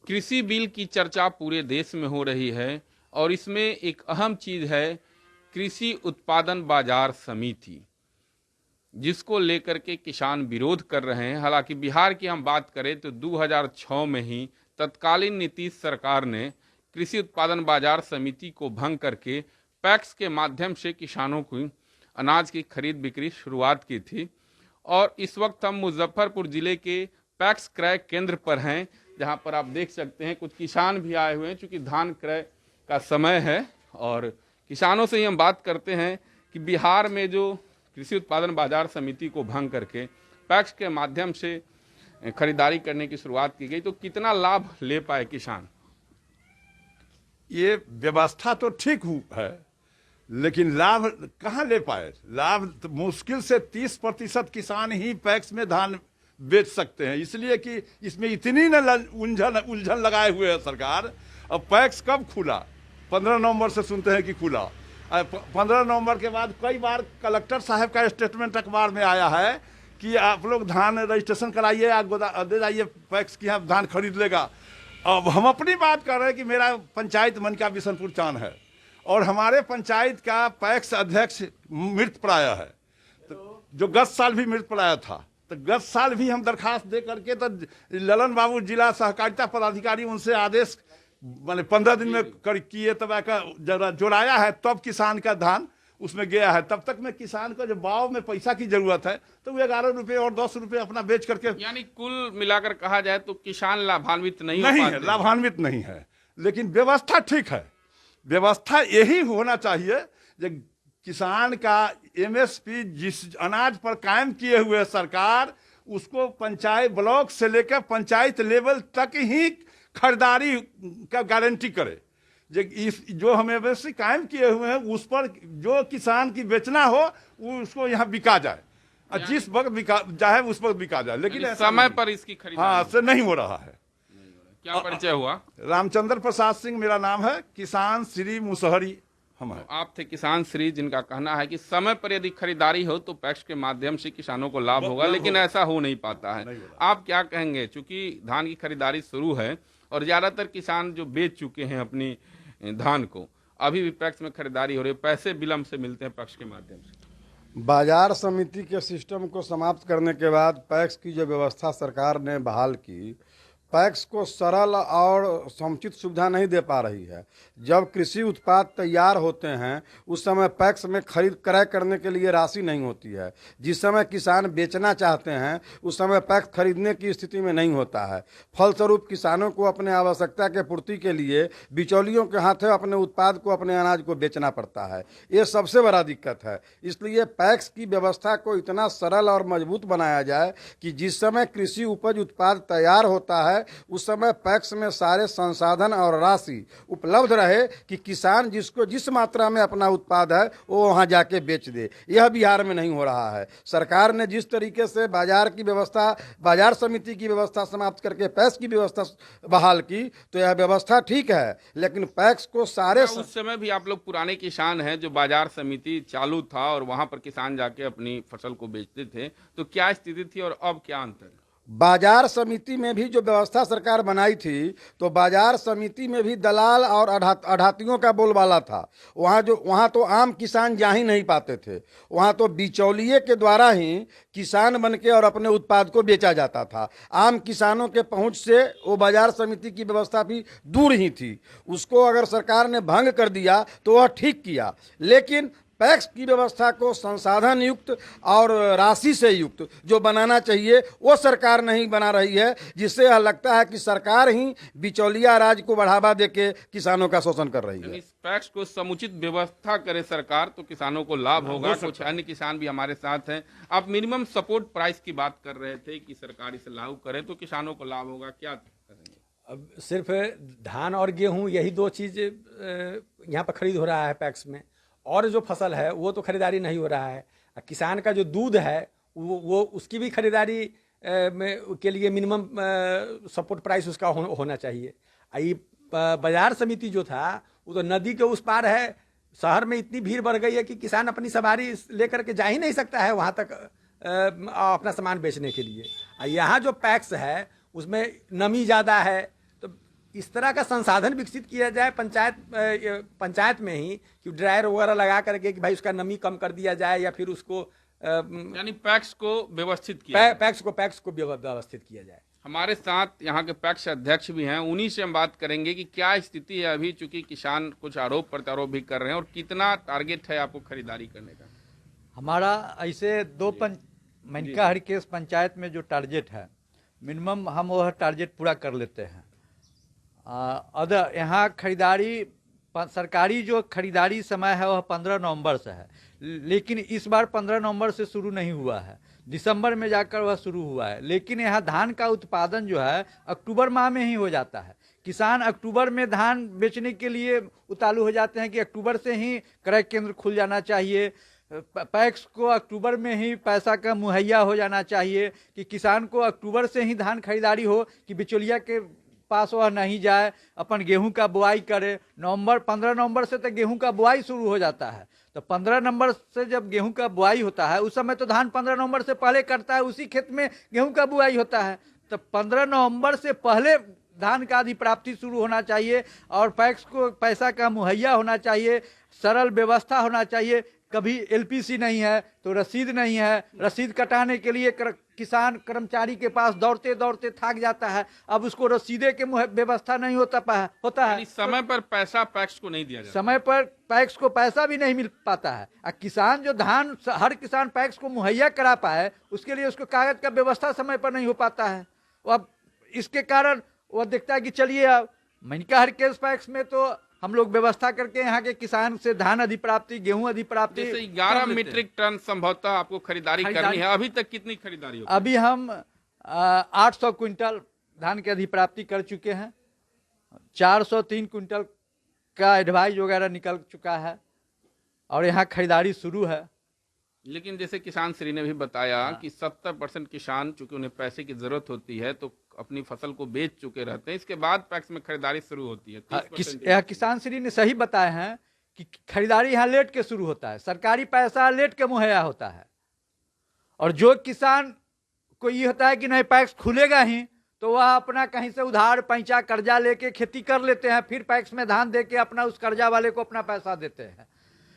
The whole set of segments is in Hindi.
कृषि बिल की चर्चा पूरे देश में हो रही है और इसमें एक अहम चीज है कृषि उत्पादन बाजार समिति, जिसको लेकर के किसान विरोध कर रहे हैं। हालांकि बिहार की हम बात करें तो 2006 में ही तत्कालीन नीतीश सरकार ने कृषि उत्पादन बाजार समिति को भंग करके पैक्स के माध्यम से किसानों को अनाज की खरीद बिक्री शुरुआत की थी। और इस वक्त हम मुजफ्फरपुर जिले के पैक्स क्रय केंद्र पर हैं, जहां पर आप देख सकते हैं कुछ किसान भी आए हुए हैं, चूंकि धान क्रय का समय है। और किसानों से ही हम बात करते हैं कि बिहार में जो कृषि उत्पादन बाजार समिति को भंग करके पैक्स के माध्यम से खरीदारी करने की शुरुआत की गई, तो कितना लाभ ले पाए किसान? ये व्यवस्था तो ठीक है, लेकिन लाभ कहाँ ले पाए? लाभ तो मुश्किल से 30% किसान ही पैक्स में धान बेच सकते हैं, इसलिए कि इसमें इतनी न उलझन लगाए हुए है सरकार। अब पैक्स कब खुला? 15 नवंबर से सुनते हैं कि खुला। 15 नवंबर के बाद कई बार कलेक्टर साहब का स्टेटमेंट अखबार में आया है कि आप लोग धान रजिस्ट्रेशन कराइए या दे जाइए, पैक्स की यहाँ धान खरीद लेगा। अब हम अपनी बात कर रहे हैं कि मेरा पंचायत मनका बिशनपुर चांद है और हमारे पंचायत का पैक्स अध्यक्ष मृत प्राय है, तो जो गत साल भी मृत प्राय था। तो गत साल भी हम दरखास्त दे करके तो ललन बाबू जिला सहकारिता पदाधिकारी उनसे आदेश मैंने 15 दिन में किए, तब जरा जोड़ाया है, तब किसान का धान उसमें गया है। तब तक में किसान को जब भाव में पैसा की जरूरत है तो वो 11 रुपये और 10 रुपये अपना बेच करके, यानी कुल मिलाकर कहा जाए तो किसान लाभान्वित नहीं है, लाभान्वित नहीं है। लेकिन व्यवस्था ठीक है। व्यवस्था यही होना चाहिए कि किसान का एमएसपी जिस अनाज पर कायम किए हुए सरकार, उसको पंचायत ब्लॉक से लेकर पंचायत लेवल तक ही खरीदारी का गारंटी करे। जो हम एमएसपी कायम किए हुए हैं उस पर जो किसान की बेचना हो उसको यहाँ बिका जाए, जिस वक्त बिका जाए उस वक्त बिका जाए। लेकिन समय पर इसकी खरीदारी से नहीं हो रहा है। क्या परिचय हुआ? रामचंद्र प्रसाद सिंह मेरा नाम है, किसान श्री मुसहरी हम हैं। आप थे किसान श्री, जिनका कहना है कि समय पर यदि खरीदारी हो तो पैक्स के माध्यम से किसानों को लाभ होगा, लेकिन ऐसा हो नहीं पाता है। आप क्या कहेंगे? चूंकि धान की खरीदारी शुरू है और ज्यादातर किसान जो बेच चुके हैं अपनी धान को, अभी भी पैक्स में खरीदारी हो रही है, पैसे विलंब से मिलते हैं पैक्स के माध्यम से। बाजार समिति के सिस्टम को समाप्त करने के बाद पैक्स की जो व्यवस्था सरकार ने बहाल की, पैक्स को सरल और समुचित सुविधा नहीं दे पा रही है। जब कृषि उत्पाद तैयार होते हैं उस समय पैक्स में खरीद क्रय करने के लिए राशि नहीं होती है। जिस समय किसान बेचना चाहते हैं उस समय पैक्स खरीदने की स्थिति में नहीं होता है। फलस्वरूप किसानों को अपने आवश्यकता के पूर्ति के लिए बिचौलियों के हाथों अपने उत्पाद को, अपने अनाज को बेचना पड़ता है। ये सबसे बड़ा दिक्कत है। इसलिए पैक्स की व्यवस्था को इतना सरल और मजबूत बनाया जाए कि जिस समय कृषि उपज उत्पाद तैयार होता है उस समय पैक्स में सारे संसाधन और राशि उपलब्ध रहे कि किसान जिसको जिस मात्रा में अपना उत्पाद है वो वहां जाके बेच दे। यह बिहार में नहीं हो रहा है। सरकार ने जिस तरीके से बाजार की व्यवस्था, बाजार समिति की व्यवस्था समाप्त करके पैक्स की व्यवस्था बहाल की, तो यह व्यवस्था ठीक है, लेकिन पैक्स को सारे उस समय भी आप लोग पुराने किसान हैं जो बाजार समिति चालू था और वहां पर किसान जाके अपनी फसल को बेचते थे, तो क्या स्थिति थी और अब क्या अंतर? बाजार समिति में भी जो व्यवस्था सरकार बनाई थी, तो बाजार समिति में भी दलाल और अढ़ातियों का बोलबाला था। वहाँ तो आम किसान जा ही नहीं पाते थे। वहाँ तो बिचौलिए के द्वारा ही किसान बनके और अपने उत्पाद को बेचा जाता था। आम किसानों के पहुँच से वो बाजार समिति की व्यवस्था भी दूर ही थी। उसको अगर सरकार ने भंग कर दिया तो वह ठीक किया, लेकिन पैक्स की व्यवस्था को संसाधन युक्त और राशि से युक्त जो बनाना चाहिए वो सरकार नहीं बना रही है, जिससे यह लगता है कि सरकार ही बिचौलिया राज को बढ़ावा देके किसानों का शोषण कर रही है। इस पैक्स को समुचित व्यवस्था करे सरकार तो किसानों को लाभ होगा। कुछ अन्य किसान भी हमारे साथ हैं। आप मिनिमम सपोर्ट प्राइस की बात कर रहे थे कि सरकार इसे लागू करे तो किसानों को लाभ होगा, क्या करेंगे? अब सिर्फ धान और गेहूँ यही दो चीज़ यहाँ पर खरीद हो रहा है पैक्स में, और जो फसल है वो तो खरीदारी नहीं हो रहा है। किसान का जो दूध है वो उसकी भी खरीदारी के लिए मिनिमम सपोर्ट प्राइस उसका होना चाहिए। ये बाजार समिति जो था वो तो नदी के उस पार है। शहर में इतनी भीड़ बढ़ गई है कि किसान अपनी सवारी लेकर के जा ही नहीं सकता है वहाँ तक अपना सामान बेचने के लिए। यहाँ जो पैक्स है उसमें नमी ज़्यादा है, तो इस तरह का संसाधन विकसित किया जाए पंचायत में ही कि ड्रायर वगैरह लगा करके कि भाई उसका नमी कम कर दिया जाए, या फिर उसको यानी पैक्स को व्यवस्थित किया जाए। पैक्स को व्यवस्थित किया जाए। हमारे साथ यहाँ के पैक्स अध्यक्ष भी हैं, उन्हीं से हम बात करेंगे कि क्या स्थिति है अभी, चूंकि किसान कुछ आरोप प्रत्यारोप भी कर रहे हैं, और कितना टारगेट है आपको खरीदारी करने का। हमारा ऐसे मनिका हरकेश पंचायत में जो टारगेट है मिनिमम हम वह टारगेट पूरा कर लेते हैं। अदर यहाँ खरीदारी सरकारी जो खरीदारी समय है वह 15 नवंबर से है, लेकिन इस बार 15 नवंबर से शुरू नहीं हुआ है, दिसंबर में जाकर वह शुरू हुआ है। लेकिन यहाँ धान का उत्पादन जो है अक्टूबर माह में ही हो जाता है। किसान अक्टूबर में धान बेचने के लिए उतारू हो जाते हैं कि अक्टूबर से ही क्रय केंद्र खुल जाना चाहिए, पैक्स को अक्टूबर में ही पैसा का मुहैया हो जाना चाहिए, कि किसान को अक्टूबर से ही धान खरीदारी हो, कि बिचौलिया के पास वह नहीं जाए, अपन गेहूं का बुआई करे। 15 नवंबर से तो गेहूं का बुआई शुरू हो जाता है, तो 15 नवंबर से जब गेहूं का बुआई होता है उस समय तो धान 15 नवंबर से पहले करता है, उसी खेत में गेहूं का बुआई होता है। तो 15 नवंबर से पहले धान का अधिप्राप्ति शुरू होना चाहिए और पैक्स को पैसा का मुहैया होना चाहिए, सरल व्यवस्था होना चाहिए। कभी एलपीसी नहीं है तो रसीद नहीं है, रसीद कटाने के लिए किसान कर्मचारी के पास दौड़ते दौड़ते थक जाता है, अब उसको रसीदे के व्यवस्था नहीं होता है। समय पर पैसा पैक्स को नहीं दिया जाता, समय पर पैक्स को पैसा भी नहीं मिल पाता है। किसान जो धान हर किसान पैक्स को मुहैया करा पाए उसके लिए उसको कागज का व्यवस्था समय पर नहीं हो पाता है। अब इसके कारण वह देखता है कि चलिए अब मनिका हरकेश पैक्स में तो हम लोग व्यवस्था करके यहाँ के किसान से धान अधिप्राप्ति, गेहूं अधिप्राप्ति। जैसे 11 मीट्रिक टन संभवतः आपको खरीदारी करनी है, अभी तक कितनी खरीदारी होगी? अभी हम 800 क्विंटल धान की अधिप्राप्ति कर चुके हैं, 403 क्विंटल का एडवाइज वगैरह निकल चुका है और यहाँ खरीदारी शुरू है। लेकिन जैसे किसान श्री ने भी बताया कि 70% किसान चूंकि उन्हें पैसे की जरूरत होती है तो अपनी फसल को बेच चुके रहते हैं, इसके बाद पैक्स में खरीदारी शुरू होती है। 30% किसान श्री ने सही बताए हैं कि खरीदारी यहाँ लेट के शुरू होता है, सरकारी पैसा लेट के मुहैया होता है, और जो किसान को ये होता है कि नहीं पैक्स खुलेगा ही तो वह अपना कहीं से उधार पैंचा कर्जा लेके खेती कर लेते हैं, फिर पैक्स में धान दे के अपना उस कर्जा वाले को अपना पैसा देते हैं,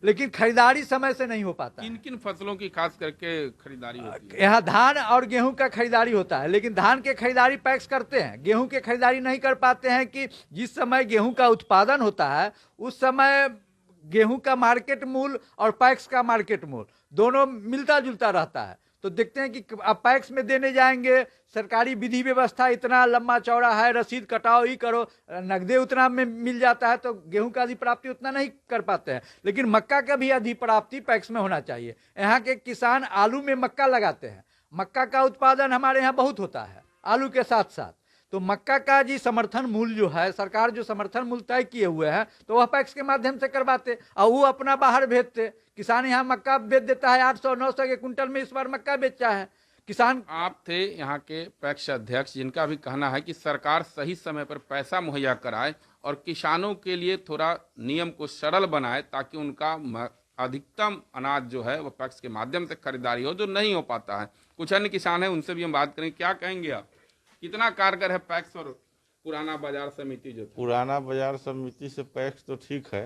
लेकिन खरीदारी समय से नहीं हो पाता। किन किन फसलों की खास करके खरीदारी होती है? यहाँ धान और गेहूं का खरीदारी होता है, लेकिन धान के खरीदारी पैक्स करते हैं, गेहूं के खरीदारी नहीं कर पाते हैं कि जिस समय गेहूं का उत्पादन होता है उस समय गेहूं का मार्केट मूल्य और पैक्स का मार्केट मूल्य दोनों मिलता जुलता रहता है। तो देखते हैं कि अब पैक्स में देने जाएंगे, सरकारी विधि व्यवस्था इतना लंबा चौड़ा है, रसीद कटाओ ही करो, नगदे उतना में मिल जाता है तो गेहूं का अधिप्राप्ति उतना नहीं कर पाते हैं। लेकिन मक्का का भी अधिप्राप्ति पैक्स में होना चाहिए। यहाँ के किसान आलू में मक्का लगाते हैं, मक्का का उत्पादन हमारे यहाँ बहुत होता है आलू के साथ साथ, तो मक्का का जी समर्थन मूल्य जो है सरकार जो समर्थन मूल्य तय किए हुए हैं तो वह पैक्स के माध्यम से करवाते और वो अपना बाहर भेजते। किसान यहाँ मक्का बेच देता है 800-900 के कुंटल में, इस बार मक्का बेचा है किसान। आप थे यहाँ के पैक्स अध्यक्ष जिनका भी कहना है कि सरकार सही समय पर पैसा मुहैया कराए और किसानों के लिए थोड़ा नियम को सरल बनाए ताकि उनका अधिकतम अनाज जो है वह पैक्स के माध्यम से खरीदारी हो, जो नहीं हो पाता है। कुछ अन्य किसान हैं उनसे भी हम बात करेंगे। क्या कहेंगे आप, कितना कारगर है पैक्स और पुराना बाजार समिति? जो पुराना बाजार समिति से पैक्स तो ठीक है,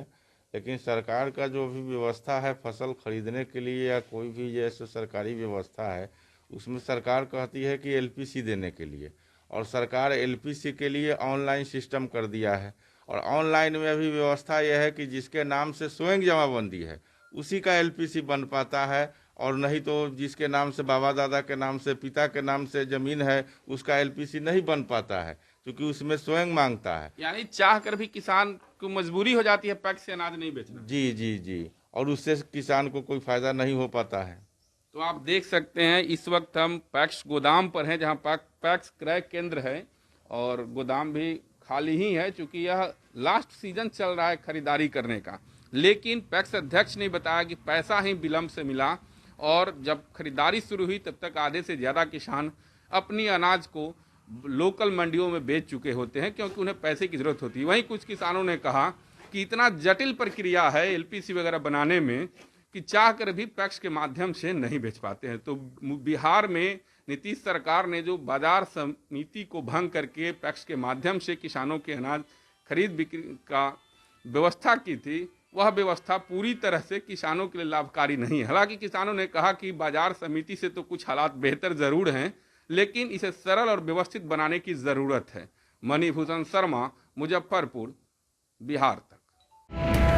लेकिन सरकार का जो भी व्यवस्था है फसल खरीदने के लिए या कोई भी जैसे सरकारी व्यवस्था है उसमें सरकार कहती है कि एलपीसी देने के लिए, और सरकार एलपीसी के लिए ऑनलाइन सिस्टम कर दिया है। और ऑनलाइन में भी व्यवस्था यह है कि जिसके नाम से स्वयं जमाबंदी है उसी का एलपीसी बन पाता है, और नहीं तो जिसके नाम से बाबा दादा के नाम से पिता के नाम से जमीन है उसका एलपीसी नहीं बन पाता है क्योंकि उसमें स्वयं मांगता है। यानी चाह कर भी किसान को मजबूरी हो जाती है पैक्स से अनाज नहीं बेचना। जी जी जी, और उससे किसान को कोई फायदा नहीं हो पाता है। तो आप देख सकते हैं इस वक्त हम पैक्स गोदाम पर हैं जहां पैक्स क्रय केंद्र है और गोदाम भी खाली ही है क्योंकि यह लास्ट सीजन चल रहा है खरीदारी करने का। लेकिन पैक्स अध्यक्ष ने बताया कि पैसा ही विलम्ब से मिला और जब खरीदारी शुरू हुई तब तक आधे से ज़्यादा किसान अपनी अनाज को लोकल मंडियों में बेच चुके होते हैं क्योंकि उन्हें पैसे की ज़रूरत होती है। वहीं कुछ किसानों ने कहा कि इतना जटिल प्रक्रिया है एलपीसी वगैरह बनाने में कि चाह कर भी पैक्स के माध्यम से नहीं बेच पाते हैं। तो बिहार में नीतीश सरकार ने जो बाजार समिति को भंग करके पैक्स के माध्यम से किसानों के अनाज खरीद बिक्री का व्यवस्था की थी, वह व्यवस्था पूरी तरह से किसानों के लिए लाभकारी नहीं है। हालांकि किसानों ने कहा कि बाजार समिति से तो कुछ हालात बेहतर जरूर हैं, लेकिन इसे सरल और व्यवस्थित बनाने की ज़रूरत है। मणिभूषण शर्मा, मुजफ्फरपुर, बिहार तक।